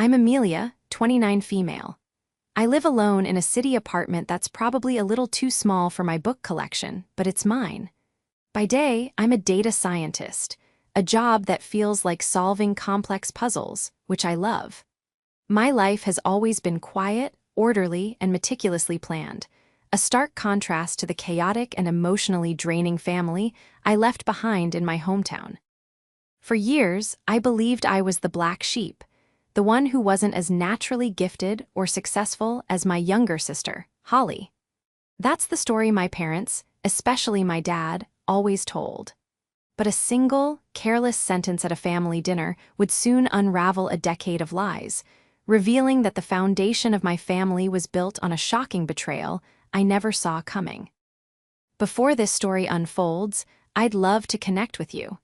I'm Amelia, 29 female. I live alone in a city apartment that's probably a little too small for my book collection, but it's mine. By day, I'm a data scientist, a job that feels like solving complex puzzles, which I love. My life has always been quiet, orderly, and meticulously planned, a stark contrast to the chaotic and emotionally draining family I left behind in my hometown. For years, I believed I was the black sheep, the one who wasn't as naturally gifted or successful as my younger sister, Holly. That's the story my parents, especially my dad, always told. But a single, careless sentence at a family dinner would soon unravel a decade of lies, revealing that the foundation of my family was built on a shocking betrayal I never saw coming. Before this story unfolds, I'd love to connect with you.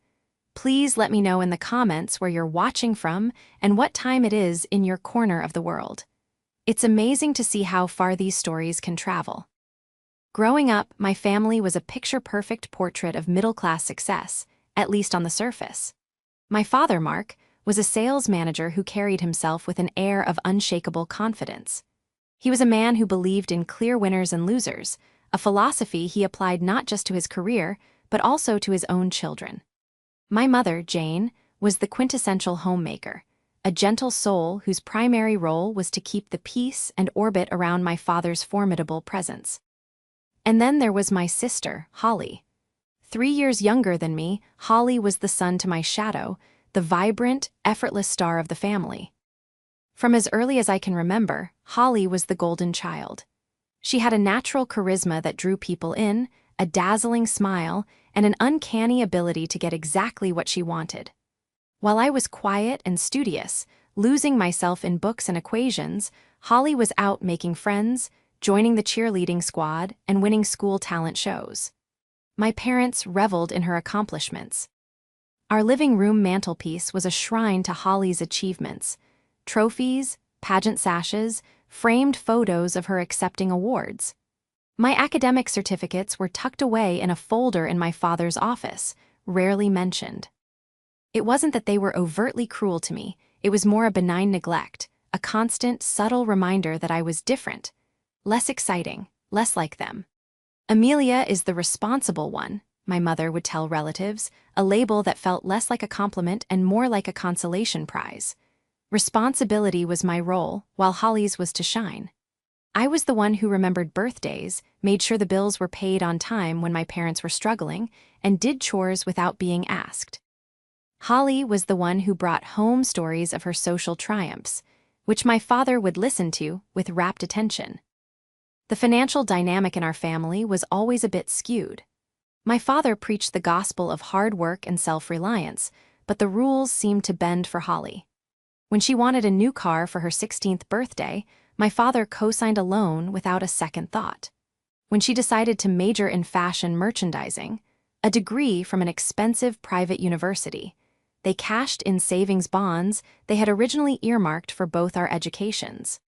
Please let me know in the comments where you're watching from and what time it is in your corner of the world. It's amazing to see how far these stories can travel. Growing up, my family was a picture-perfect portrait of middle-class success, at least on the surface. My father, Mark, was a sales manager who carried himself with an air of unshakable confidence. He was a man who believed in clear winners and losers, a philosophy he applied not just to his career, but also to his own children. My mother, Jane, was the quintessential homemaker, a gentle soul whose primary role was to keep the peace and orbit around my father's formidable presence. And then there was my sister, Holly. 3 years younger than me, Holly was the sun to my shadow, the vibrant, effortless star of the family. From as early as I can remember, Holly was the golden child. She had a natural charisma that drew people in, a dazzling smile, and an uncanny ability to get exactly what she wanted. While I was quiet and studious, losing myself in books and equations, Holly was out making friends, joining the cheerleading squad, and winning school talent shows. My parents reveled in her accomplishments. Our living room mantelpiece was a shrine to Holly's achievements: trophies, pageant sashes, framed photos of her accepting awards. My academic certificates were tucked away in a folder in my father's office, rarely mentioned. It wasn't that they were overtly cruel to me, it was more a benign neglect, a constant, subtle reminder that I was different, less exciting, less like them. Amelia is the responsible one, my mother would tell relatives, a label that felt less like a compliment and more like a consolation prize. Responsibility was my role, while Holly's was to shine. I was the one who remembered birthdays, made sure the bills were paid on time when my parents were struggling, and did chores without being asked. Holly was the one who brought home stories of her social triumphs, which my father would listen to with rapt attention. The financial dynamic in our family was always a bit skewed. My father preached the gospel of hard work and self-reliance, but the rules seemed to bend for Holly. When she wanted a new car for her 16th birthday, my father co-signed a loan without a second thought. When she decided to major in fashion merchandising, a degree from an expensive private university, they cashed in savings bonds they had originally earmarked for both our educations.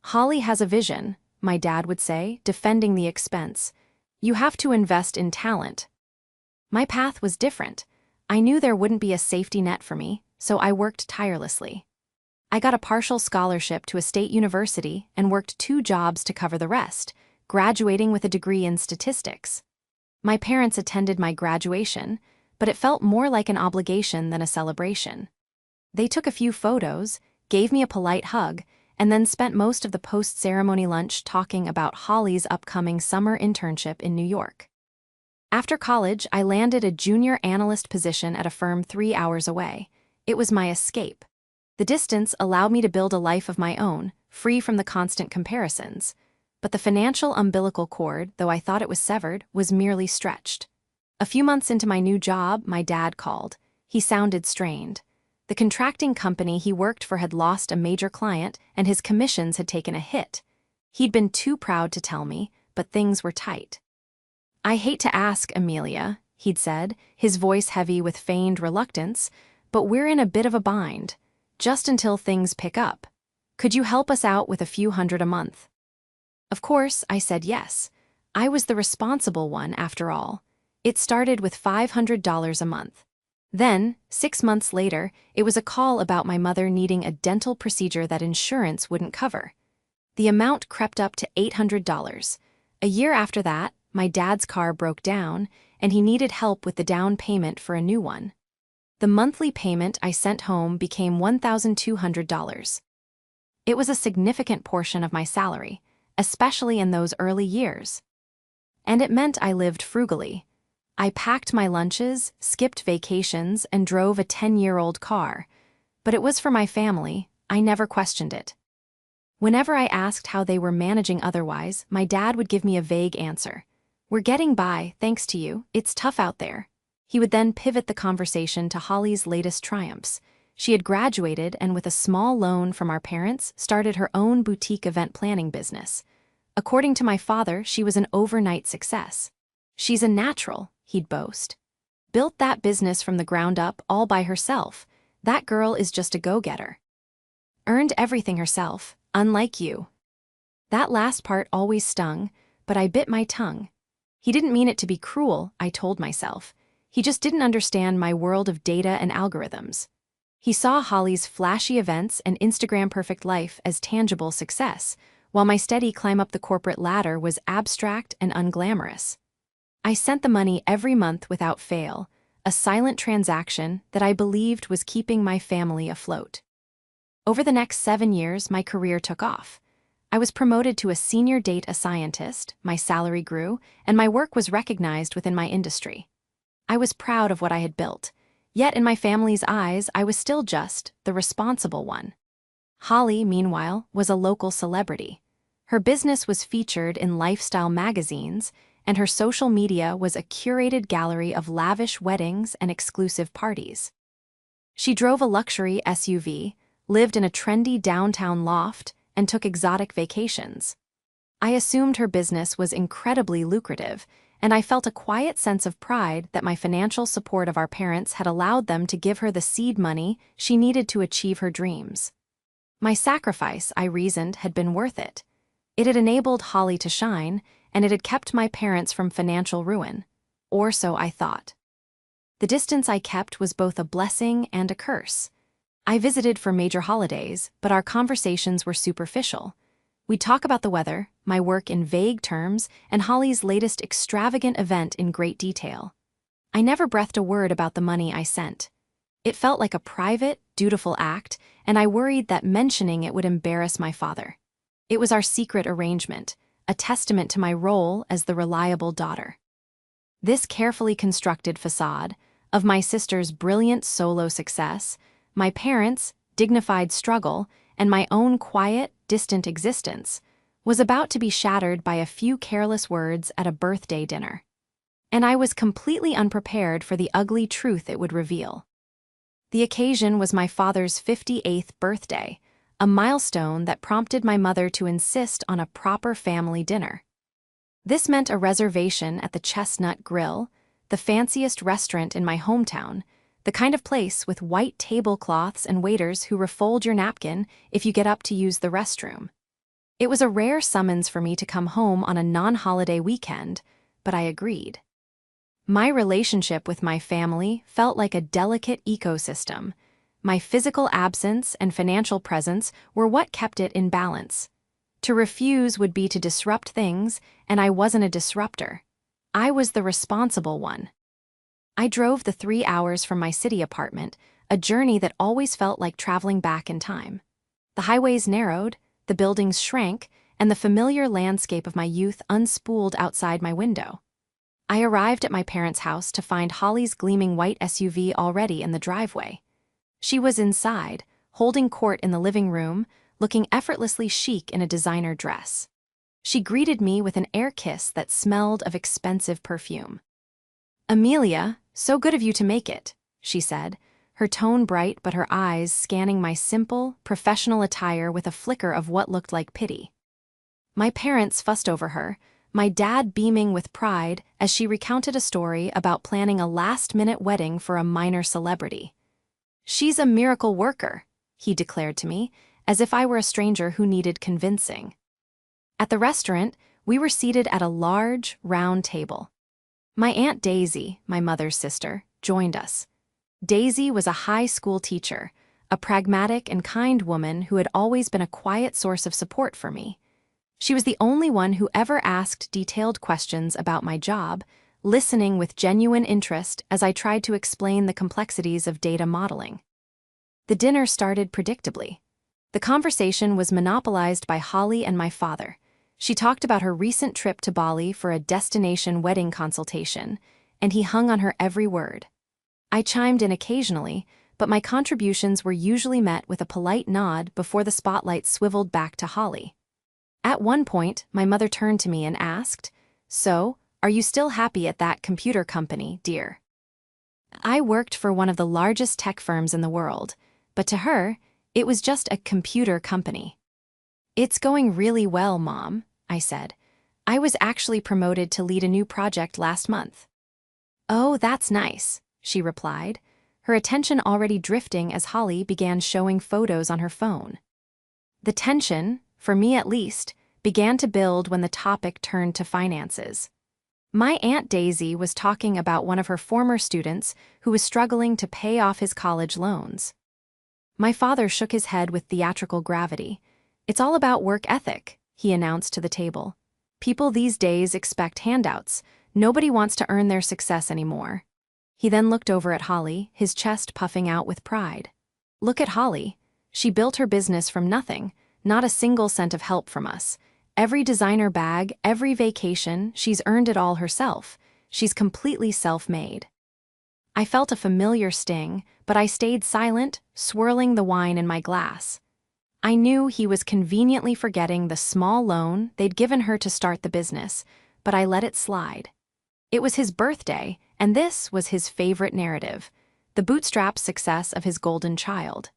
Holly has a vision, my dad would say, defending the expense. You have to invest in talent. My path was different. I knew there wouldn't be a safety net for me, so I worked tirelessly. I got a partial scholarship to a state university and worked 2 jobs to cover the rest, graduating with a degree in statistics. My parents attended my graduation, but it felt more like an obligation than a celebration. They took a few photos, gave me a polite hug, and then spent most of the post-ceremony lunch talking about Holly's upcoming summer internship in New York. After college, I landed a junior analyst position at a firm 3 hours away. It was my escape. The distance allowed me to build a life of my own, free from the constant comparisons. But the financial umbilical cord, though I thought it was severed, was merely stretched. A few months into my new job, my dad called. He sounded strained. The contracting company he worked for had lost a major client, and his commissions had taken a hit. He'd been too proud to tell me, but things were tight. "I hate to ask, Amelia," he'd said, his voice heavy with feigned reluctance, "but we're in a bit of a bind. Just until things pick up. Could you help us out with a few $100 a month?" Of course, I said yes. I was the responsible one, after all. It started with $500 a month. Then, 6 months later, it was a call about my mother needing a dental procedure that insurance wouldn't cover. The amount crept up to $800. A year after that, my dad's car broke down, and he needed help with the down payment for a new one. The monthly payment I sent home became $1,200. It was a significant portion of my salary, especially in those early years. And it meant I lived frugally. I packed my lunches, skipped vacations, and drove a 10-year-old car. But it was for my family. I never questioned it. Whenever I asked how they were managing otherwise, my dad would give me a vague answer. "We're getting by, thanks to you. It's tough out there." He would then pivot the conversation to Holly's latest triumphs. She had graduated and, with a small loan from our parents, started her own boutique event planning business. According to my father, she was an overnight success. "She's a natural," he'd boast. "Built that business from the ground up all by herself. That girl is just a go-getter. Earned everything herself, unlike you." That last part always stung, but I bit my tongue. He didn't mean it to be cruel, I told myself. He just didn't understand my world of data and algorithms. He saw Holly's flashy events and Instagram-perfect life as tangible success, while my steady climb up the corporate ladder was abstract and unglamorous. I sent the money every month without fail, a silent transaction that I believed was keeping my family afloat. Over the next 7 years, my career took off. I was promoted to a senior data scientist, my salary grew, and my work was recognized within my industry. I was proud of what I had built, yet in my family's eyes, I was still just the responsible one. Holly, meanwhile, was a local celebrity. Her business was featured in lifestyle magazines, and her social media was a curated gallery of lavish weddings and exclusive parties. She drove a luxury SUV, lived in a trendy downtown loft, and took exotic vacations. I assumed her business was incredibly lucrative, and I felt a quiet sense of pride that my financial support of our parents had allowed them to give her the seed money she needed to achieve her dreams. My sacrifice, I reasoned, had been worth it. It had enabled Holly to shine, and it had kept my parents from financial ruin. Or so I thought. The distance I kept was both a blessing and a curse. I visited for major holidays, but our conversations were superficial. We'd talk about the weather, my work in vague terms, and Holly's latest extravagant event in great detail. I never breathed a word about the money I sent. It felt like a private, dutiful act, and I worried that mentioning it would embarrass my father. It was our secret arrangement, a testament to my role as the reliable daughter. This carefully constructed facade of my sister's brilliant solo success, my parents' dignified struggle, and my own quiet, distant existence was about to be shattered by a few careless words at a birthday dinner. And I was completely unprepared for the ugly truth it would reveal. The occasion was my father's 58th birthday, a milestone that prompted my mother to insist on a proper family dinner. This meant a reservation at the Chestnut Grill, the fanciest restaurant in my hometown, the kind of place with white tablecloths and waiters who refold your napkin if you get up to use the restroom. It was a rare summons for me to come home on a non-holiday weekend, but I agreed. My relationship with my family felt like a delicate ecosystem. My physical absence and financial presence were what kept it in balance. To refuse would be to disrupt things, and I wasn't a disruptor. I was the responsible one. I drove the 3 hours from my city apartment, a journey that always felt like traveling back in time. The highways narrowed, the buildings shrank, and the familiar landscape of my youth unspooled outside my window. I arrived at my parents' house to find Holly's gleaming white SUV already in the driveway. She was inside, holding court in the living room, looking effortlessly chic in a designer dress. She greeted me with an air kiss that smelled of expensive perfume. "Amelia, so good of you to make it," she said, her tone bright but her eyes scanning my simple, professional attire with a flicker of what looked like pity. My parents fussed over her, my dad beaming with pride as she recounted a story about planning a last-minute wedding for a minor celebrity. "She's a miracle worker," he declared to me, as if I were a stranger who needed convincing. At the restaurant, we were seated at a large, round table. My Aunt Daisy, my mother's sister, joined us. Daisy was a high school teacher, a pragmatic and kind woman who had always been a quiet source of support for me. She was the only one who ever asked detailed questions about my job, listening with genuine interest as I tried to explain the complexities of data modeling. The dinner started predictably. The conversation was monopolized by Holly and my father. She talked about her recent trip to Bali for a destination wedding consultation, and he hung on her every word. I chimed in occasionally, but my contributions were usually met with a polite nod before the spotlight swiveled back to Holly. At one point, my mother turned to me and asked, "So, are you still happy at that computer company, dear?" I worked for one of the largest tech firms in the world, but to her, it was just a computer company. "It's going really well, Mom," I said. "I was actually promoted to lead a new project last month." "Oh, that's nice," she replied, her attention already drifting as Holly began showing photos on her phone. The tension, for me at least, began to build when the topic turned to finances. My Aunt Daisy was talking about one of her former students who was struggling to pay off his college loans. My father shook his head with theatrical gravity. "It's all about work ethic," he announced to the table. "People these days expect handouts. Nobody wants to earn their success anymore." He then looked over at Holly, his chest puffing out with pride. "Look at Holly. She built her business from nothing, not a single cent of help from us. Every designer bag, every vacation, she's earned it all herself. She's completely self-made." I felt a familiar sting, but I stayed silent, swirling the wine in my glass. I knew he was conveniently forgetting the small loan they'd given her to start the business, but I let it slide. It was his birthday, and this was his favorite narrative, the bootstrap success of his golden child.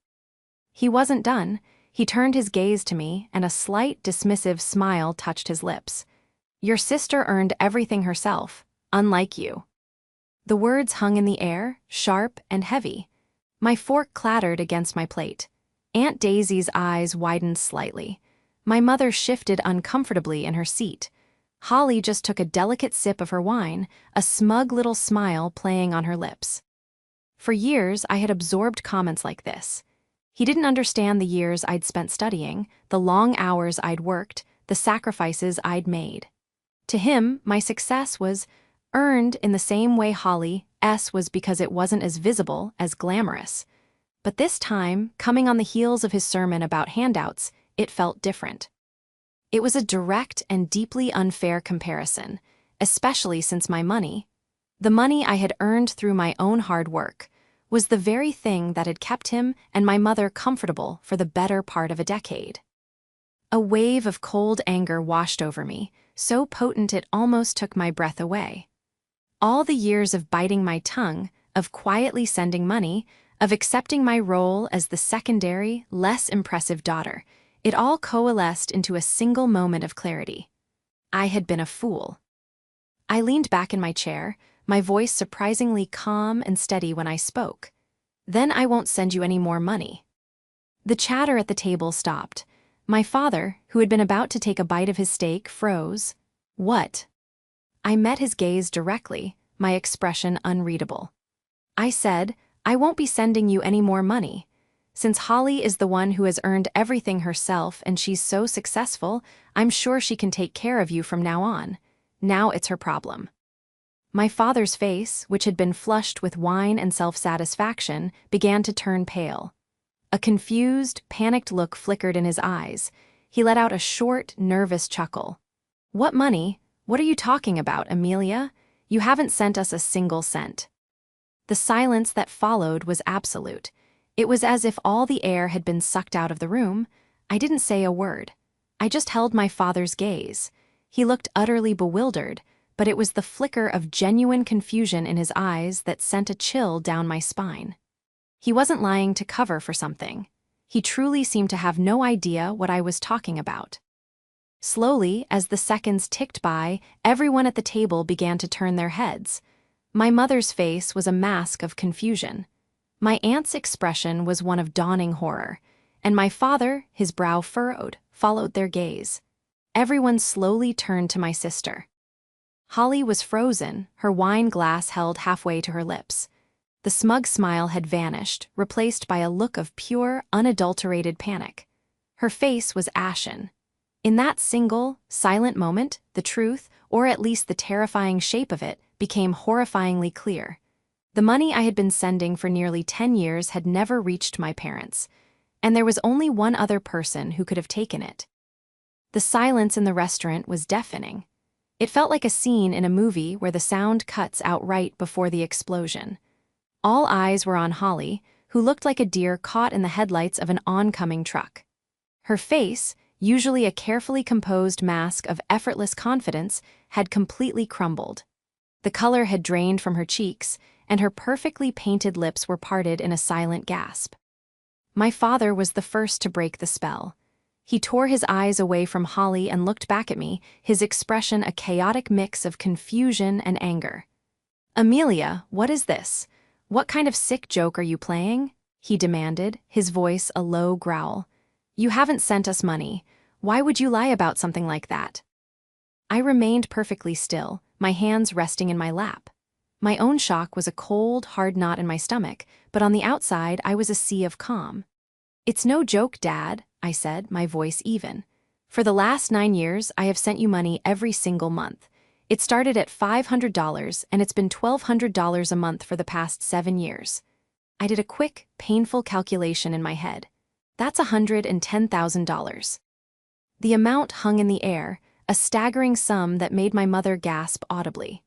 He wasn't done. He turned his gaze to me, and a slight, dismissive smile touched his lips. "Your sister earned everything herself, unlike you." The words hung in the air, sharp and heavy. My fork clattered against my plate. Aunt Daisy's eyes widened slightly. My mother shifted uncomfortably in her seat. Holly just took a delicate sip of her wine, a smug little smile playing on her lips. For years, I had absorbed comments like this. He didn't understand the years I'd spent studying, the long hours I'd worked, the sacrifices I'd made. To him, my success was earned in the same way Holly's was because it wasn't as visible, as glamorous. But this time, coming on the heels of his sermon about handouts, it felt different. It was a direct and deeply unfair comparison, especially since my money, the money I had earned through my own hard work, was the very thing that had kept him and my mother comfortable for the better part of a decade. A wave of cold anger washed over me, so potent it almost took my breath away. All the years of biting my tongue, of quietly sending money, of accepting my role as the secondary, less impressive daughter, it all coalesced into a single moment of clarity. I had been a fool. I leaned back in my chair, my voice surprisingly calm and steady when I spoke. "Then I won't send you any more money." The chatter at the table stopped. My father, who had been about to take a bite of his steak, froze. "What?" I met his gaze directly, my expression unreadable. I said, "I won't be sending you any more money. Since Holly is the one who has earned everything herself and she's so successful, I'm sure she can take care of you from now on. Now it's her problem." My father's face, which had been flushed with wine and self-satisfaction, began to turn pale. A confused, panicked look flickered in his eyes. He let out a short, nervous chuckle. "What money? What are you talking about, Amelia? You haven't sent us a single cent." The silence that followed was absolute. It was as if all the air had been sucked out of the room. I didn't say a word. I just held my father's gaze. He looked utterly bewildered, but it was the flicker of genuine confusion in his eyes that sent a chill down my spine. He wasn't lying to cover for something. He truly seemed to have no idea what I was talking about. Slowly, as the seconds ticked by, everyone at the table began to turn their heads. My mother's face was a mask of confusion. My aunt's expression was one of dawning horror, and my father, his brow furrowed, followed their gaze. Everyone slowly turned to my sister. Holly was frozen, her wine glass held halfway to her lips. The The smug smile had vanished, replaced by a look of pure, unadulterated panic. Her face was ashen. In that single, silent moment, the truth, or at least the terrifying shape of it, became horrifyingly clear. The money I had been sending for nearly 10 years had never reached my parents, and there was only one other person who could have taken it. The silence in the restaurant was deafening. It felt like a scene in a movie where the sound cuts out right before the explosion. All eyes were on Holly, who looked like a deer caught in the headlights of an oncoming truck. Her face, usually a carefully composed mask of effortless confidence, had completely crumbled. The color had drained from her cheeks, and her perfectly painted lips were parted in a silent gasp. My father was the first to break the spell. He tore his eyes away from Holly and looked back at me, his expression a chaotic mix of confusion and anger. "Amelia, what is this? What kind of sick joke are you playing?" he demanded, his voice a low growl. "You haven't sent us money. Why would you lie about something like that?" I remained perfectly still, my hands resting in my lap. My own shock was a cold, hard knot in my stomach, but on the outside I was a sea of calm. "It's no joke, Dad," I said, my voice even. "For the last 9 years, I have sent you money every single month. It started at $500, and it's been $1,200 a month for the past 7 years. I did a quick, painful calculation in my head. That's $110,000. The amount hung in the air, a staggering sum that made my mother gasp audibly.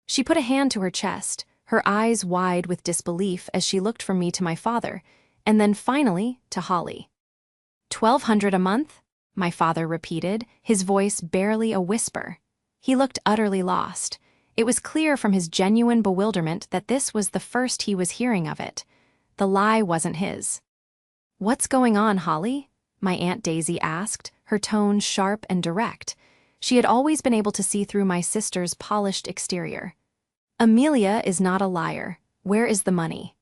She put a hand to her chest, her eyes wide with disbelief as she looked from me to my father, and then finally to Holly. "$1,200 a month?" my father repeated, his voice barely a whisper. He looked utterly lost. It was clear from his genuine bewilderment that this was the first he was hearing of it. The lie wasn't his. "What's going on, Holly?" my Aunt Daisy asked, her tone sharp and direct. She had always been able to see through my sister's polished exterior. "Amelia is not a liar. Where is the money?"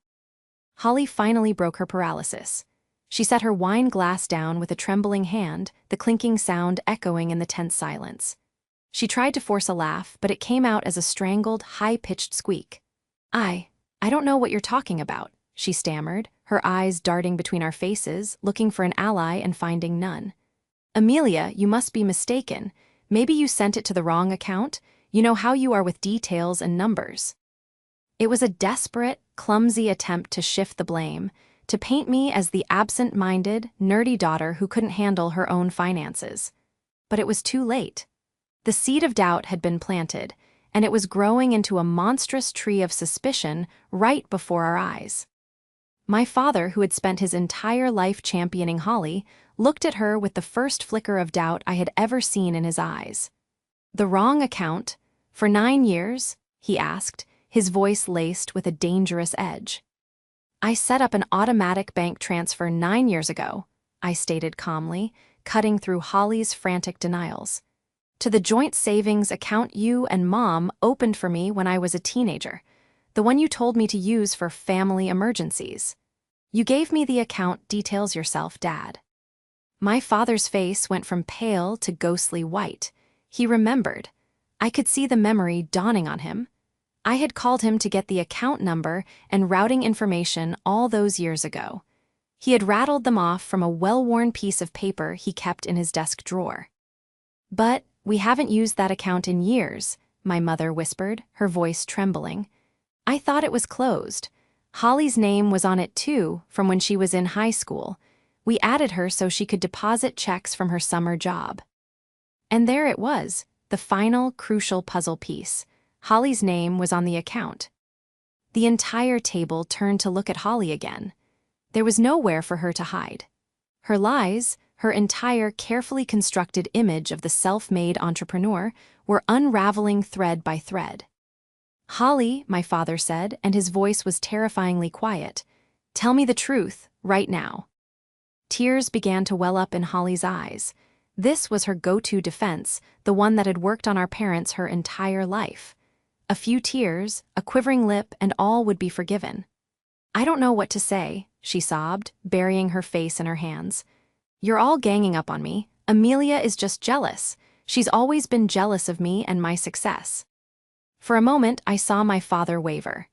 Holly finally broke her paralysis. She set her wine glass down with a trembling hand, the clinking sound echoing in the tense silence. She tried to force a laugh, but it came out as a strangled, high-pitched squeak. I don't know what you're talking about," she stammered, her eyes darting between our faces, looking for an ally and finding none. "Amelia, you must be mistaken. Maybe you sent it to the wrong account. You know how you are with details and numbers." It was a desperate, clumsy attempt to shift the blame, to paint me as the absent-minded, nerdy daughter who couldn't handle her own finances. But it was too late. The seed of doubt had been planted, and it was growing into a monstrous tree of suspicion right before our eyes. My father, who had spent his entire life championing Holly, looked at her with the first flicker of doubt I had ever seen in his eyes. "The wrong account? For 9 years?" he asked, his voice laced with a dangerous edge. "I set up an automatic bank transfer 9 years ago," I stated calmly, cutting through Holly's frantic denials. "To the joint savings account you and Mom opened for me when I was a teenager, the one you told me to use for family emergencies. You gave me the account details yourself, Dad." My father's face went from pale to ghostly white. He remembered. I could see the memory dawning on him. I had called him to get the account number and routing information all those years ago. He had rattled them off from a well-worn piece of paper he kept in his desk drawer. "But we haven't used that account in years," my mother whispered, her voice trembling. "I thought it was closed. Holly's name was on it too, from when she was in high school. We added her so she could deposit checks from her summer job." And there it was, the final, crucial puzzle piece. Holly's name was on the account. The entire table turned to look at Holly again. There was nowhere for her to hide. Her lies, her entire carefully constructed image of the self-made entrepreneur, were unraveling thread by thread. "Holly," my father said, and his voice was terrifyingly quiet, "tell me the truth, right now." Tears began to well up in Holly's eyes. This was her go-to defense, the one that had worked on our parents her entire life. A few tears, a quivering lip, and all would be forgiven. "I don't know what to say," she sobbed, burying her face in her hands. "You're all ganging up on me. Amelia is just jealous. She's always been jealous of me and my success." For a moment, I saw my father waver.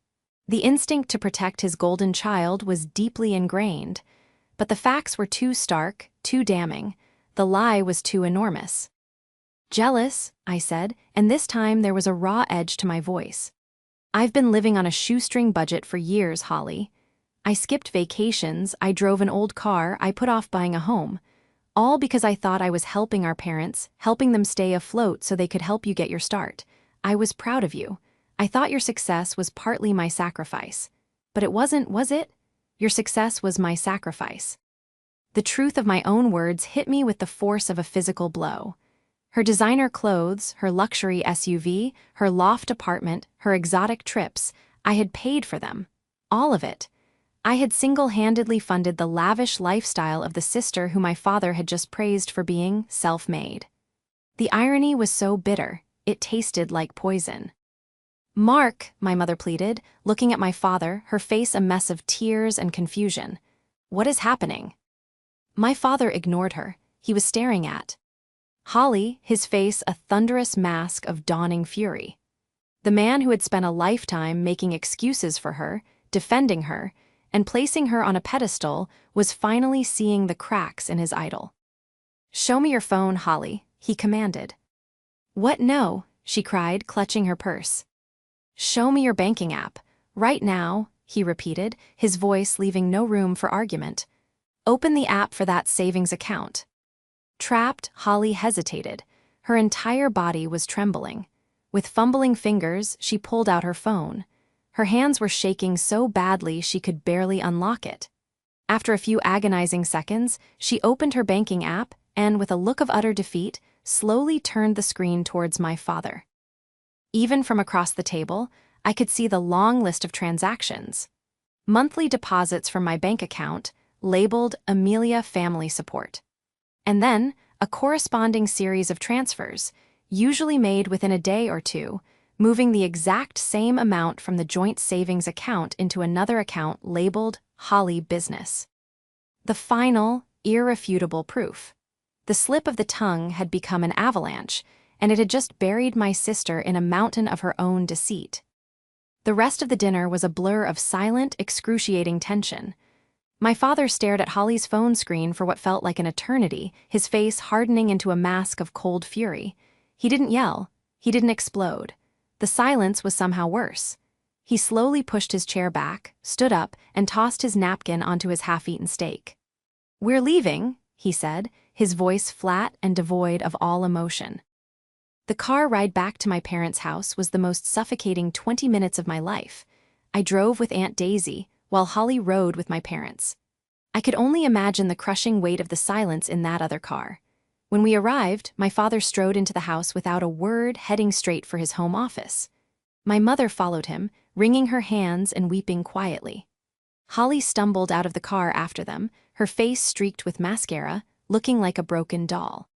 The instinct to protect his golden child was deeply ingrained, but the facts were too stark, too damning. The lie was too enormous. "Jealous," I said, and this time there was a raw edge to my voice. "I've been living on a shoestring budget for years, Holly. I skipped vacations, I drove an old car, I put off buying a home. All because I thought I was helping our parents, helping them stay afloat so they could help you get your start. I was proud of you. I thought your success was partly my sacrifice. But it wasn't, was it? Your success was my sacrifice." The truth of my own words hit me with the force of a physical blow. Her designer clothes, her luxury SUV, her loft apartment, her exotic trips, I had paid for them. All of it. I had single-handedly funded the lavish lifestyle of the sister who my father had just praised for being self-made. The irony was so bitter, it tasted like poison. "Mark," my mother pleaded, looking at my father, her face a mess of tears and confusion. "What is happening?" My father ignored her. He was staring at Holly, his face a thunderous mask of dawning fury. The man who had spent a lifetime making excuses for her, defending her, and placing her on a pedestal was finally seeing the cracks in his idol. "Show me your phone, Holly," he commanded. "What, no?" she cried, clutching her purse. "Show me your banking app. Right now," he repeated, his voice leaving no room for argument. "Open the app for that savings account." Trapped, Holly hesitated. Her entire body was trembling. With fumbling fingers, she pulled out her phone. Her hands were shaking so badly she could barely unlock it. After a few agonizing seconds, she opened her banking app and, with a look of utter defeat, slowly turned the screen towards my father. Even from across the table, I could see the long list of transactions. Monthly deposits from my bank account, labeled Amelia Family Support. And then, a corresponding series of transfers, usually made within a day or two, moving the exact same amount from the joint savings account into another account labeled Holly Business. The final, irrefutable proof. The slip of the tongue had become an avalanche, and it had just buried my sister in a mountain of her own deceit. The rest of the dinner was a blur of silent, excruciating tension. My father stared at Holly's phone screen for what felt like an eternity, his face hardening into a mask of cold fury. He didn't yell. He didn't explode. The silence was somehow worse. He slowly pushed his chair back, stood up, and tossed his napkin onto his half-eaten steak. "We're leaving," he said, his voice flat and devoid of all emotion. The car ride back to my parents' house was the most suffocating 20 minutes of my life. I drove with Aunt Daisy, while Holly rode with my parents. I could only imagine the crushing weight of the silence in that other car. When we arrived, my father strode into the house without a word, heading straight for his home office. My mother followed him, wringing her hands and weeping quietly. Holly stumbled out of the car after them, her face streaked with mascara, looking like a broken doll.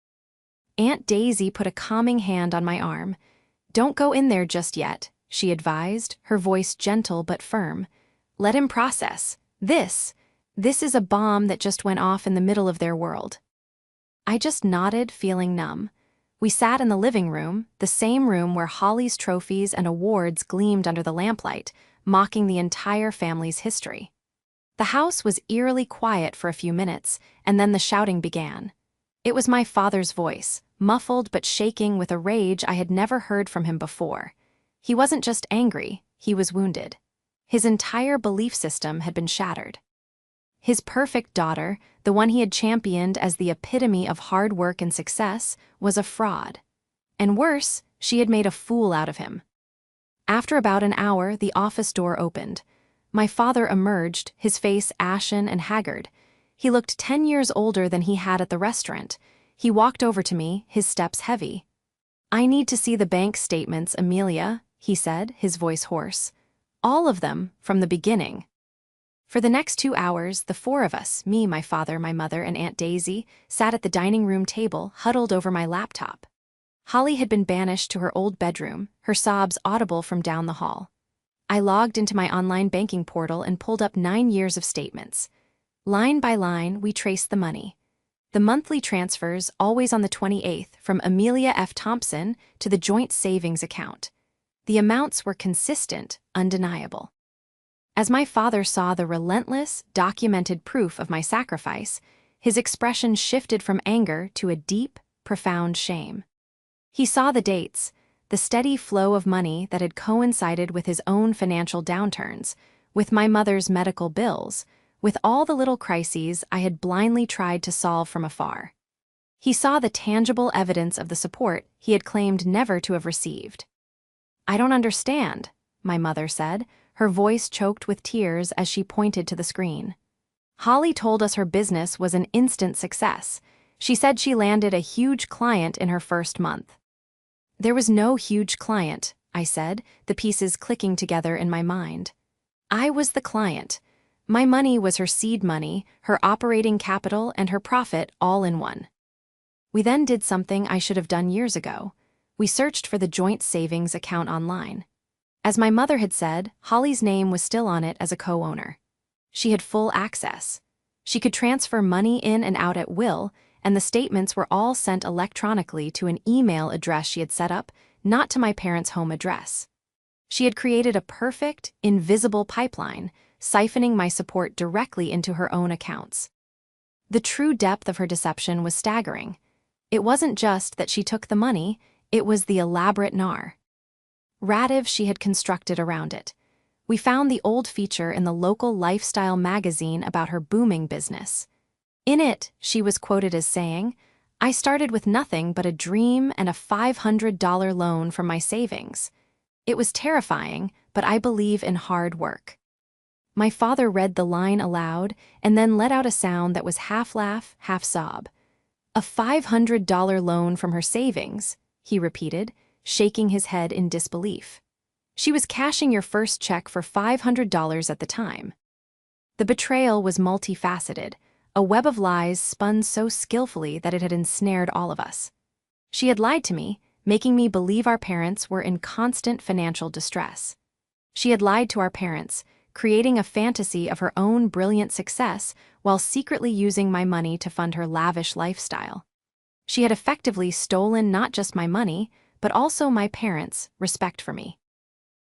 Aunt Daisy put a calming hand on my arm. "Don't go in there just yet," she advised, her voice gentle but firm. "Let him process. This is a bomb that just went off in the middle of their world." I just nodded, feeling numb. We sat in the living room, the same room where Holly's trophies and awards gleamed under the lamplight, mocking the entire family's history. The house was eerily quiet for a few minutes, and then the shouting began. It was my father's voice, muffled but shaking with a rage I had never heard from him before. He wasn't just angry, he was wounded. His entire belief system had been shattered. His perfect daughter, the one he had championed as the epitome of hard work and success, was a fraud. And worse, she had made a fool out of him. After about an hour, the office door opened. My father emerged, his face ashen and haggard. He looked 10 years older than he had at the restaurant. He walked over to me, his steps heavy. "I need to see the bank statements, Amelia," he said, his voice hoarse. "All of them, from the beginning." For the next 2 hours, the four of us, me, my father, my mother, and Aunt Daisy, sat at the dining room table, huddled over my laptop. Holly had been banished to her old bedroom, her sobs audible from down the hall. I logged into my online banking portal and pulled up 9 years of statements. Line by line, we traced the money. The monthly transfers, always on the 28th, from Amelia F. Thompson to the joint savings account. The amounts were consistent, undeniable. As my father saw the relentless, documented proof of my sacrifice, his expression shifted from anger to a deep, profound shame. He saw the dates, the steady flow of money that had coincided with his own financial downturns, with my mother's medical bills, with all the little crises I had blindly tried to solve from afar. He saw the tangible evidence of the support he had claimed never to have received. "I don't understand," my mother said, her voice choked with tears as she pointed to the screen. "Holly told us her business was an instant success. She said she landed a huge client in her first month." "There was no huge client," I said, the pieces clicking together in my mind. "I was the client. My money was her seed money, her operating capital, and her profit all in one." We then did something I should have done years ago. We searched for the joint savings account online. As my mother had said, Holly's name was still on it as a co-owner. She had full access. She could transfer money in and out at will, and the statements were all sent electronically to an email address she had set up, not to my parents' home address. She had created a perfect, invisible pipeline, siphoning my support directly into her own accounts. The true depth of her deception was staggering. It wasn't just that she took the money, it was the elaborate narrative she had constructed around it. We found the old feature in the local lifestyle magazine about her booming business. In it, she was quoted as saying, "I started with nothing but a dream and a $500 loan from my savings. It was terrifying, but I believe in hard work." My father read the line aloud and then let out a sound that was half laugh, half sob. "A $500 loan from her savings," he repeated, shaking his head in disbelief. "She was cashing your first check for $500 at the time." The betrayal was multifaceted, a web of lies spun so skillfully that it had ensnared all of us. She had lied to me, making me believe our parents were in constant financial distress. She had lied to our parents, creating a fantasy of her own brilliant success while secretly using my money to fund her lavish lifestyle. She had effectively stolen not just my money, but also my parents' respect for me.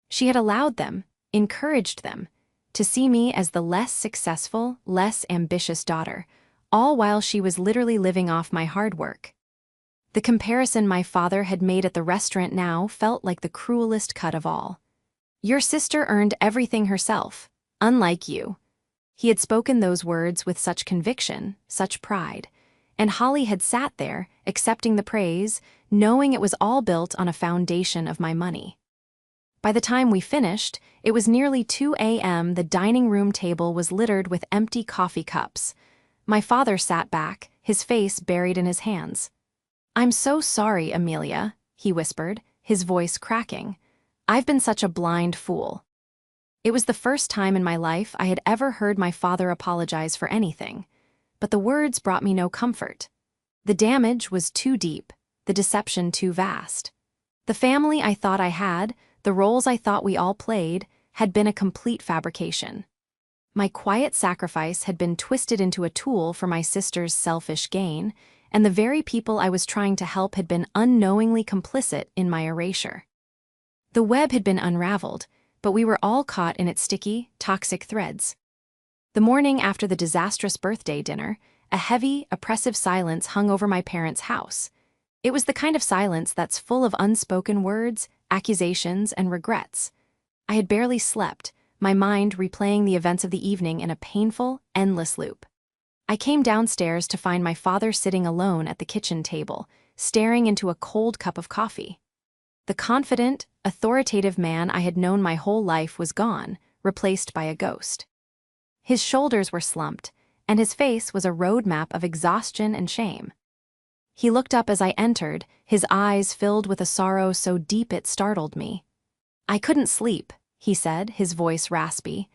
She had allowed them, encouraged them, to see me as the less successful, less ambitious daughter, all while she was literally living off my hard work. The comparison my father had made at the restaurant now felt like the cruelest cut of all. "Your sister earned everything herself, unlike you." He had spoken those words with such conviction, such pride, and Holly had sat there, accepting the praise, knowing it was all built on a foundation of my money. By the time we finished, it was nearly 2 a.m. The dining room table was littered with empty coffee cups. My father sat back, his face buried in his hands. "I'm so sorry, Amelia," he whispered, his voice cracking. "I've been such a blind fool." It was the first time in my life I had ever heard my father apologize for anything, but the words brought me no comfort. The damage was too deep, the deception too vast. The family I thought I had, the roles I thought we all played, had been a complete fabrication. My quiet sacrifice had been twisted into a tool for my sister's selfish gain, and the very people I was trying to help had been unknowingly complicit in my erasure. The web had been unraveled, but we were all caught in its sticky, toxic threads. The morning after the disastrous birthday dinner, a heavy, oppressive silence hung over my parents' house. It was the kind of silence that's full of unspoken words, accusations, and regrets. I had barely slept, my mind replaying the events of the evening in a painful, endless loop. I came downstairs to find my father sitting alone at the kitchen table, staring into a cold cup of coffee. The confident, authoritative man I had known my whole life was gone, replaced by a ghost. His shoulders were slumped, and his face was a roadmap of exhaustion and shame. He looked up as I entered, his eyes filled with a sorrow so deep it startled me. "I couldn't sleep," he said, his voice raspy.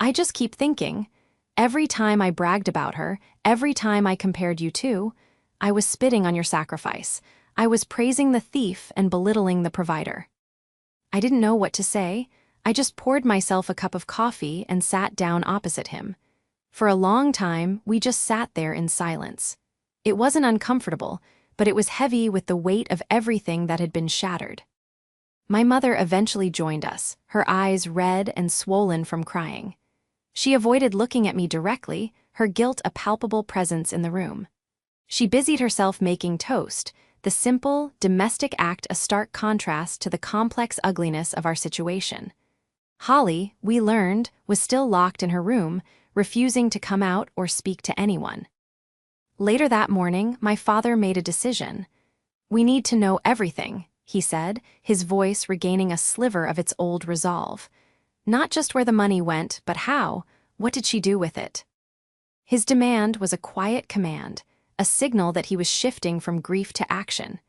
"I just keep thinking. Every time I bragged about her, every time I compared you to, I was spitting on your sacrifice. I was praising the thief and belittling the provider." I didn't know what to say. I just poured myself a cup of coffee and sat down opposite him. For a long time, we just sat there in silence. It wasn't uncomfortable, but it was heavy with the weight of everything that had been shattered. My mother eventually joined us, her eyes red and swollen from crying. She avoided looking at me directly, her guilt a palpable presence in the room. She busied herself making toast, the simple, domestic act a stark contrast to the complex ugliness of our situation. Holly, we learned, was still locked in her room, refusing to come out or speak to anyone. Later that morning, my father made a decision. "We need to know everything," he said, his voice regaining a sliver of its old resolve. Not just where the money went, but how. What did she do with it? His demand was a quiet command, a signal that he was shifting from grief to action.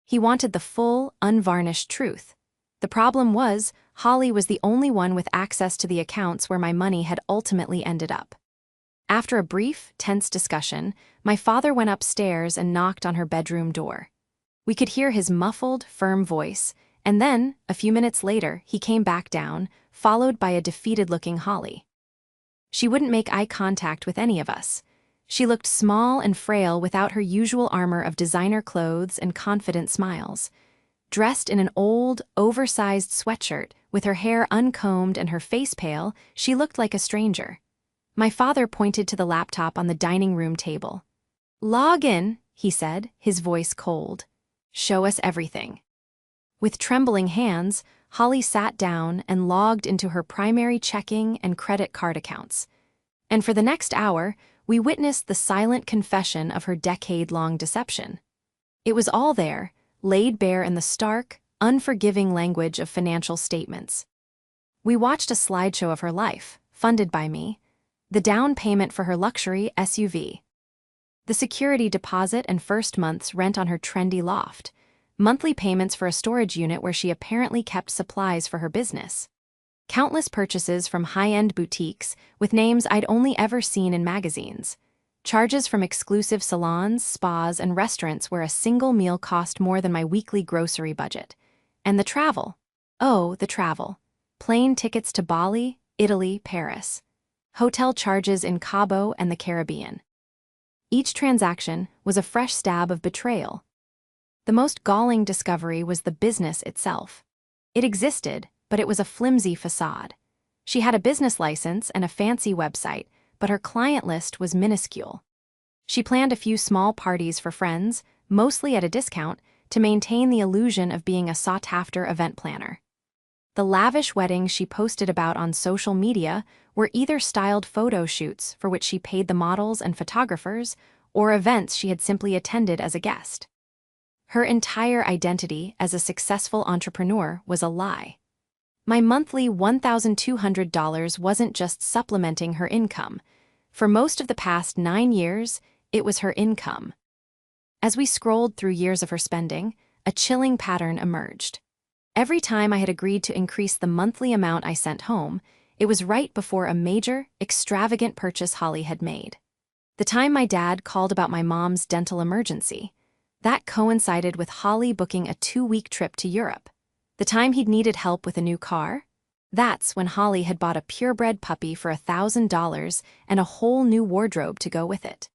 He wanted the full, unvarnished truth. The problem was, Holly was the only one with access to the accounts where my money had ultimately ended up. After a brief, tense discussion, my father went upstairs and knocked on her bedroom door. We could hear his muffled, firm voice, and then, a few minutes later, he came back down, followed by a defeated-looking Holly. She wouldn't make eye contact with any of us. She looked small and frail without her usual armor of designer clothes and confident smiles. Dressed in an old, oversized sweatshirt, with her hair uncombed and her face pale, she looked like a stranger. My father pointed to the laptop on the dining room table. "Log in," he said, his voice cold. "Show us everything." With trembling hands, Holly sat down and logged into her primary checking and credit card accounts. And for the next hour, we witnessed the silent confession of her decade-long deception. It was all there, laid bare in the stark, unforgiving language of financial statements. We watched a slideshow of her life, funded by me, the down payment for her luxury SUV, the security deposit and first month's rent on her trendy loft, monthly payments for a storage unit where she apparently kept supplies for her business, countless purchases from high-end boutiques with names I'd only ever seen in magazines, charges from exclusive salons, spas, and restaurants where a single meal cost more than my weekly grocery budget. And the travel. Oh, the travel. Plane tickets to Bali, Italy, Paris. Hotel charges in Cabo and the Caribbean. Each transaction was a fresh stab of betrayal. The most galling discovery was the business itself. It existed, but it was a flimsy facade. She had a business license and a fancy website, but her client list was minuscule. She planned a few small parties for friends, mostly at a discount, to maintain the illusion of being a sought-after event planner. The lavish weddings she posted about on social media were either styled photo shoots for which she paid the models and photographers, or events she had simply attended as a guest. Her entire identity as a successful entrepreneur was a lie. My monthly $1,200 wasn't just supplementing her income. For most of the past 9 years, it was her income. As we scrolled through years of her spending, a chilling pattern emerged. Every time I had agreed to increase the monthly amount I sent home, it was right before a major, extravagant purchase Holly had made. The time my dad called about my mom's dental emergency. That coincided with Holly booking a 2-week trip to Europe. The time he'd needed help with a new car. That's when Holly had bought a purebred puppy for $1,000 and a whole new wardrobe to go with it.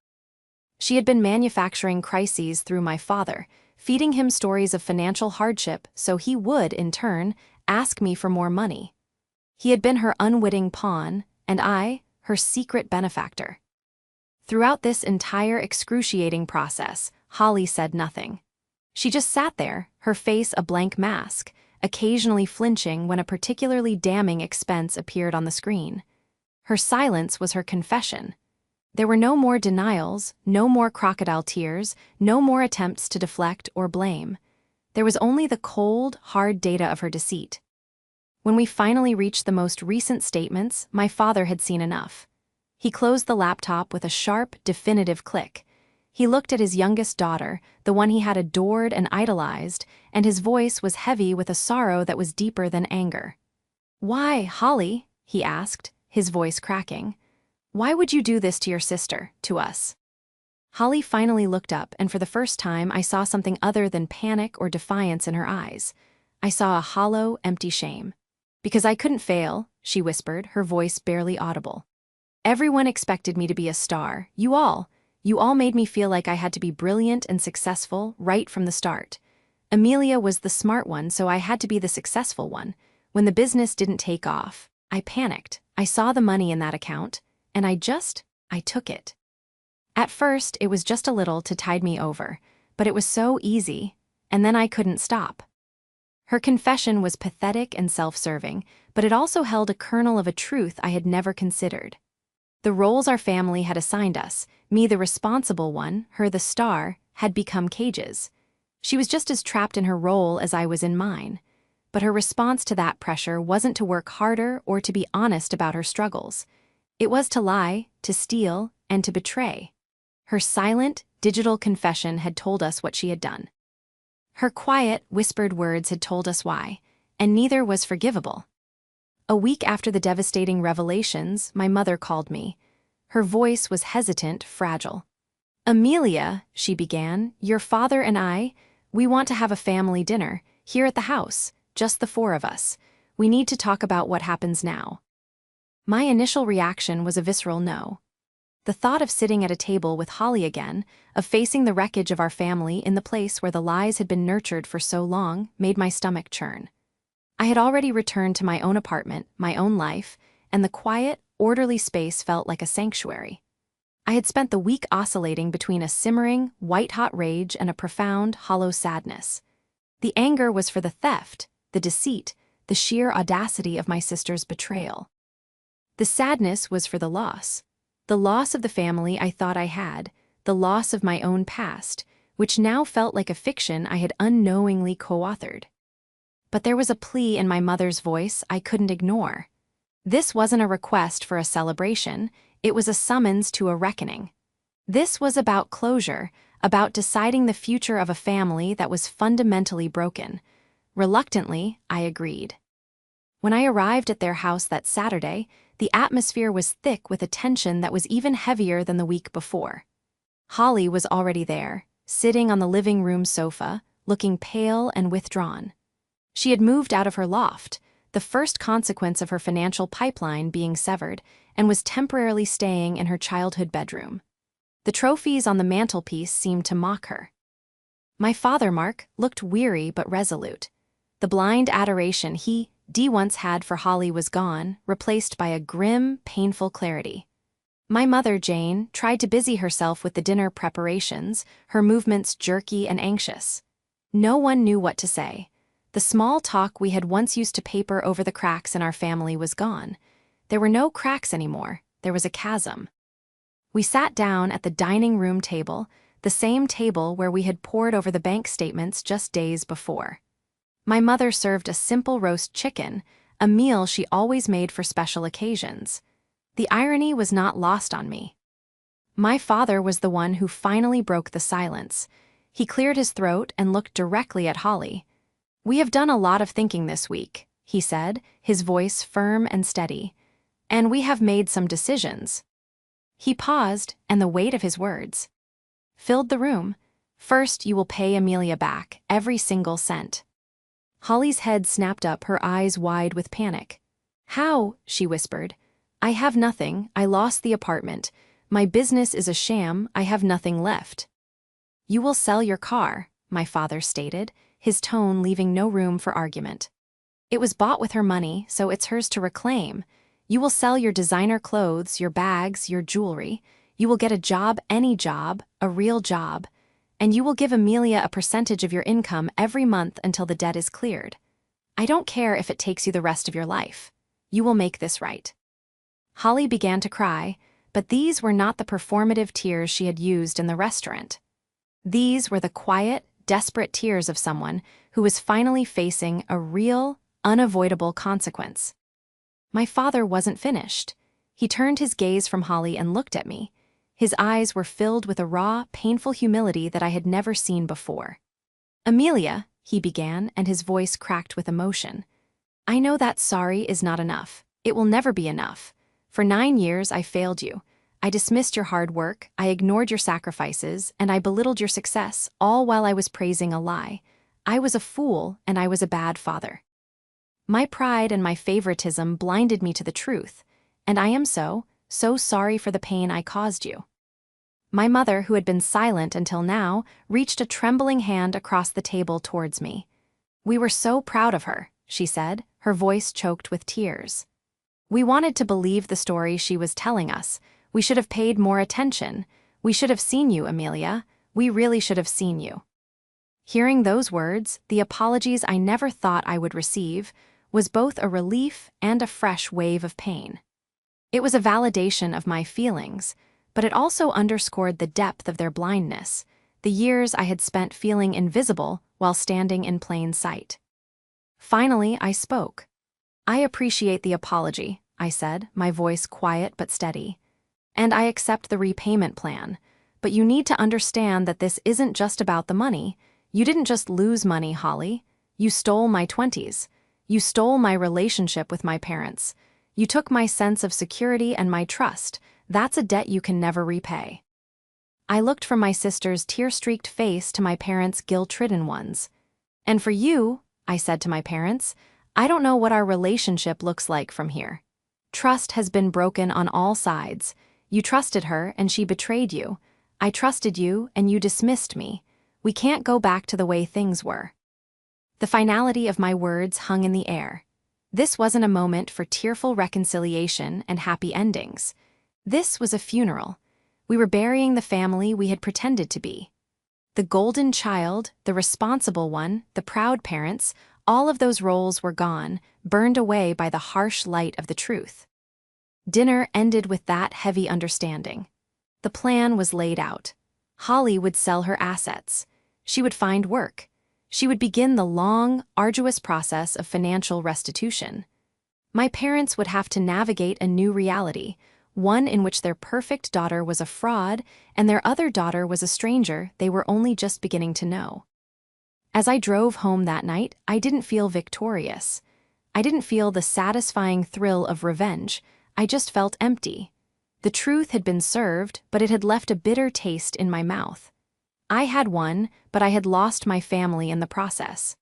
She had been manufacturing crises through my father, feeding him stories of financial hardship so he would, in turn, ask me for more money. He had been her unwitting pawn, and I, her secret benefactor. Throughout this entire excruciating process, Holly said nothing. She just sat there, her face a blank mask, occasionally flinching when a particularly damning expense appeared on the screen. Her silence was her confession. There were no more denials, no more crocodile tears, no more attempts to deflect or blame. There was only the cold, hard data of her deceit. When we finally reached the most recent statements, my father had seen enough. He closed the laptop with a sharp, definitive click. He looked at his youngest daughter, the one he had adored and idolized, and his voice was heavy with a sorrow that was deeper than anger. "Why, Holly?" he asked, his voice cracking. "Why would you do this to your sister, to us?" Holly finally looked up, and for the first time I saw something other than panic or defiance in her eyes. I saw a hollow, empty shame. "Because I couldn't fail," she whispered, her voice barely audible. "Everyone expected me to be a star, you all. You all made me feel like I had to be brilliant and successful right from the start. Amelia was the smart one, so I had to be the successful one. When the business didn't take off, I panicked. I saw the money in that account, and I took it. At first, it was just a little to tide me over, but it was so easy, and then I couldn't stop. Her confession was pathetic and self-serving, but it also held a kernel of a truth I had never considered. The roles our family had assigned us, me the responsible one, her the star, had become cages. She was just as trapped in her role as I was in mine. But her response to that pressure wasn't to work harder or to be honest about her struggles. It was to lie, to steal, and to betray. Her silent, digital confession had told us what she had done. Her quiet, whispered words had told us why, and neither was forgivable. A week after the devastating revelations, my mother called me. Her voice was hesitant, fragile. "Amelia," she began, "your father and we want to have a family dinner, here at the house, just the four of us. We need to talk about what happens now." My initial reaction was a visceral no. The thought of sitting at a table with Holly again, of facing the wreckage of our family in the place where the lies had been nurtured for so long, made my stomach churn. I had already returned to my own apartment, my own life, and the quiet, orderly space felt like a sanctuary. I had spent the week oscillating between a simmering, white-hot rage and a profound, hollow sadness. The anger was for the theft, the deceit, the sheer audacity of my sister's betrayal. The sadness was for the loss of the family I thought I had, the loss of my own past, which now felt like a fiction I had unknowingly co-authored. But there was a plea in my mother's voice I couldn't ignore. This wasn't a request for a celebration, it was a summons to a reckoning. This was about closure, about deciding the future of a family that was fundamentally broken. Reluctantly, I agreed. When I arrived at their house that Saturday, the atmosphere was thick with a tension that was even heavier than the week before. Holly was already there, sitting on the living room sofa, looking pale and withdrawn. She had moved out of her loft, the first consequence of her financial pipeline being severed, and was temporarily staying in her childhood bedroom. The trophies on the mantelpiece seemed to mock her. My father, Mark, looked weary but resolute. The blind adoration he once had for Holly was gone, replaced by a grim, painful clarity. My mother, Jane, tried to busy herself with the dinner preparations, her movements jerky and anxious. No one knew what to say. The small talk we had once used to paper over the cracks in our family was gone. There were no cracks anymore, there was a chasm. We sat down at the dining room table, the same table where we had pored over the bank statements just days before. My mother served a simple roast chicken, a meal she always made for special occasions. The irony was not lost on me. My father was the one who finally broke the silence. He cleared his throat and looked directly at Holly. "We have done a lot of thinking this week," he said, his voice firm and steady. "And we have made some decisions." He paused, and the weight of his words filled the room. "First, you will pay Amelia back, every single cent." Holly's head snapped up, her eyes wide with panic. "How?" she whispered. "I have nothing, I lost the apartment. My business is a sham, I have nothing left." "You will sell your car," my father stated, his tone leaving no room for argument. "It was bought with her money, so it's hers to reclaim. You will sell your designer clothes, your bags, your jewelry. You will get a job, any job, a real job. And you will give Amelia a percentage of your income every month until the debt is cleared. I don't care if it takes you the rest of your life. You will make this right." Holly began to cry, but these were not the performative tears she had used in the restaurant. These were the quiet, desperate tears of someone who was finally facing a real, unavoidable consequence. My father wasn't finished. He turned his gaze from Holly and looked at me. His eyes were filled with a raw, painful humility that I had never seen before. "Amelia," he began, and his voice cracked with emotion. "I know that sorry is not enough. It will never be enough. For 9 years I failed you. I dismissed your hard work, I ignored your sacrifices, and I belittled your success, all while I was praising a lie. I was a fool, and I was a bad father. My pride and my favoritism blinded me to the truth, and I am so sorry for the pain I caused you." My mother, who had been silent until now, reached a trembling hand across the table towards me. "We were so proud of her," she said, her voice choked with tears. "We wanted to believe the story she was telling us. We should have paid more attention. We should have seen you, Amelia. We really should have seen you." Hearing those words, the apologies I never thought I would receive, was both a relief and a fresh wave of pain. It was a validation of my feelings, but it also underscored the depth of their blindness, the years I had spent feeling invisible while standing in plain sight. Finally, I spoke. "I appreciate the apology," I said, my voice quiet but steady. "And I accept the repayment plan. But you need to understand that this isn't just about the money. You didn't just lose money, Holly. You stole my 20s. You stole my relationship with my parents. You took my sense of security and my trust. That's a debt you can never repay." I looked from my sister's tear-streaked face to my parents' guilt-ridden ones. "And for you," I said to my parents, "I don't know what our relationship looks like from here. Trust has been broken on all sides. You trusted her and she betrayed you. I trusted you and you dismissed me. We can't go back to the way things were." The finality of my words hung in the air. This wasn't a moment for tearful reconciliation and happy endings. This was a funeral. We were burying the family we had pretended to be. The golden child, the responsible one, the proud parents, all of those roles were gone, burned away by the harsh light of the truth. Dinner ended with that heavy understanding. The plan was laid out. Holly would sell her assets. She would find work. She would begin the long, arduous process of financial restitution. My parents would have to navigate a new reality, one in which their perfect daughter was a fraud and their other daughter was a stranger they were only just beginning to know. As I drove home that night, I didn't feel victorious. I didn't feel the satisfying thrill of revenge. I just felt empty. The truth had been served, but it had left a bitter taste in my mouth. I had won, but I had lost my family in the process.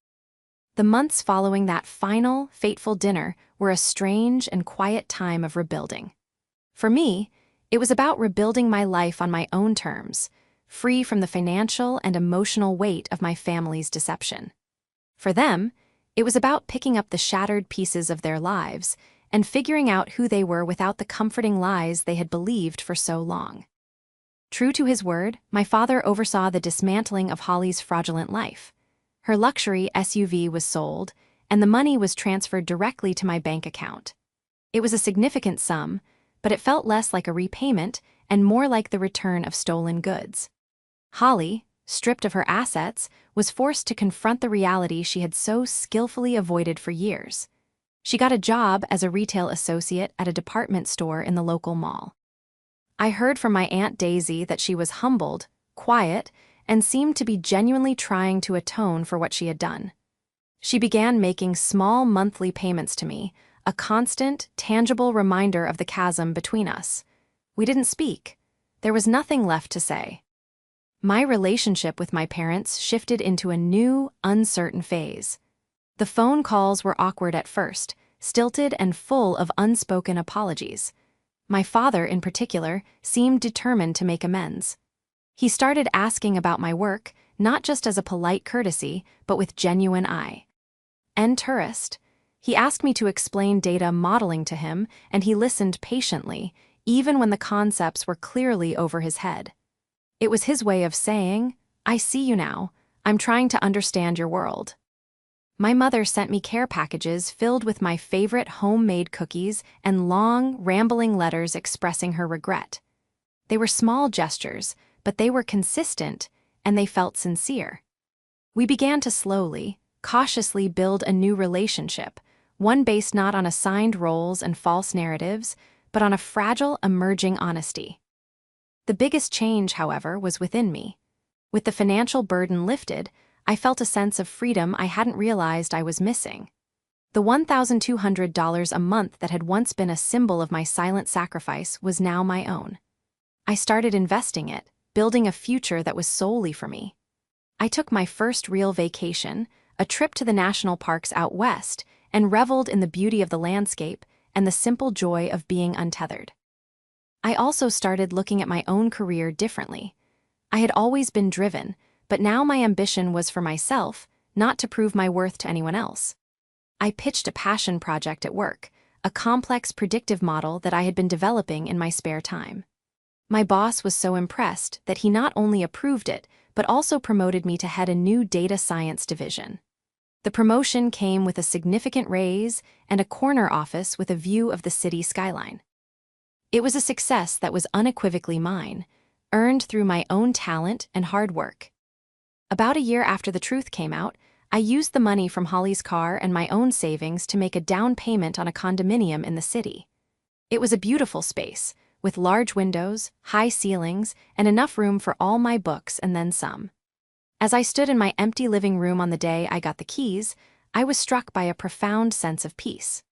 The months following that final, fateful dinner were a strange and quiet time of rebuilding. For me, it was about rebuilding my life on my own terms, free from the financial and emotional weight of my family's deception. For them, it was about picking up the shattered pieces of their lives and figuring out who they were without the comforting lies they had believed for so long. True to his word, my father oversaw the dismantling of Holly's fraudulent life. Her luxury SUV was sold, and the money was transferred directly to my bank account. It was a significant sum, but it felt less like a repayment and more like the return of stolen goods. Holly, stripped of her assets, was forced to confront the reality she had so skillfully avoided for years. She got a job as a retail associate at a department store in the local mall. I heard from my Aunt Daisy that she was humbled, quiet, and seemed to be genuinely trying to atone for what she had done. She began making small monthly payments to me, a constant, tangible reminder of the chasm between us. We didn't speak. There was nothing left to say. My relationship with my parents shifted into a new, uncertain phase. The phone calls were awkward at first, stilted and full of unspoken apologies. My father, in particular, seemed determined to make amends. He started asking about my work, not just as a polite courtesy, but with genuine eye. And tourist. He asked me to explain data modeling to him, and he listened patiently, even when the concepts were clearly over his head. It was his way of saying, "I see you now. I'm trying to understand your world." My mother sent me care packages filled with my favorite homemade cookies and long, rambling letters expressing her regret. They were small gestures, but they were consistent, and they felt sincere. We began to slowly, cautiously build a new relationship, one based not on assigned roles and false narratives, but on a fragile, emerging honesty. The biggest change, however, was within me. With the financial burden lifted, I felt a sense of freedom I hadn't realized I was missing. The $1,200 a month that had once been a symbol of my silent sacrifice was now my own. I started investing it, building a future that was solely for me. I took my first real vacation, a trip to the national parks out west, and reveled in the beauty of the landscape and the simple joy of being untethered. I also started looking at my own career differently. I had always been driven, but now my ambition was for myself, not to prove my worth to anyone else. I pitched a passion project at work, a complex predictive model that I had been developing in my spare time. My boss was so impressed that he not only approved it, but also promoted me to head a new data science division. The promotion came with a significant raise and a corner office with a view of the city skyline. It was a success that was unequivocally mine, earned through my own talent and hard work. About a year after the truth came out, I used the money from Holly's car and my own savings to make a down payment on a condominium in the city. It was a beautiful space, with large windows, high ceilings, and enough room for all my books and then some. As I stood in my empty living room on the day I got the keys, I was struck by a profound sense of peace.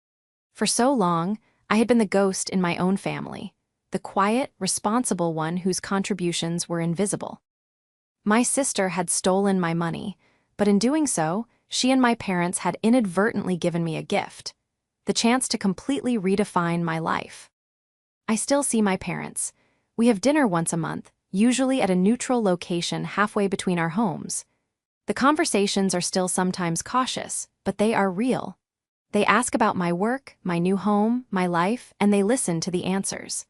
For so long, I had been the ghost in my own family, the quiet, responsible one whose contributions were invisible. My sister had stolen my money, but in doing so, she and my parents had inadvertently given me a gift, the chance to completely redefine my life. I still see my parents. We have dinner once a month, usually at a neutral location halfway between our homes. The conversations are still sometimes cautious, but they are real. They ask about my work, my new home, my life, and they listen to the answers.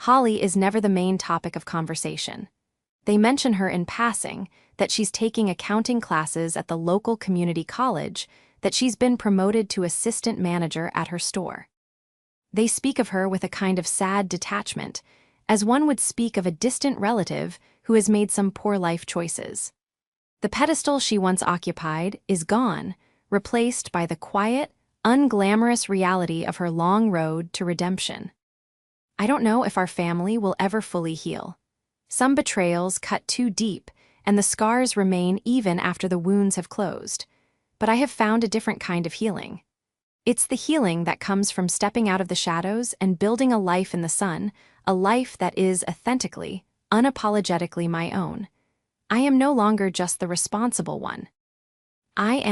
Holly is never the main topic of conversation. They mention her in passing, that she's taking accounting classes at the local community college, that she's been promoted to assistant manager at her store. They speak of her with a kind of sad detachment, as one would speak of a distant relative who has made some poor life choices. The pedestal she once occupied is gone, replaced by the quiet, unglamorous reality of her long road to redemption. I don't know if our family will ever fully heal. Some betrayals cut too deep, and the scars remain even after the wounds have closed. But I have found a different kind of healing. It's the healing that comes from stepping out of the shadows and building a life in the sun, a life that is authentically, unapologetically my own. I am no longer just the responsible one. I am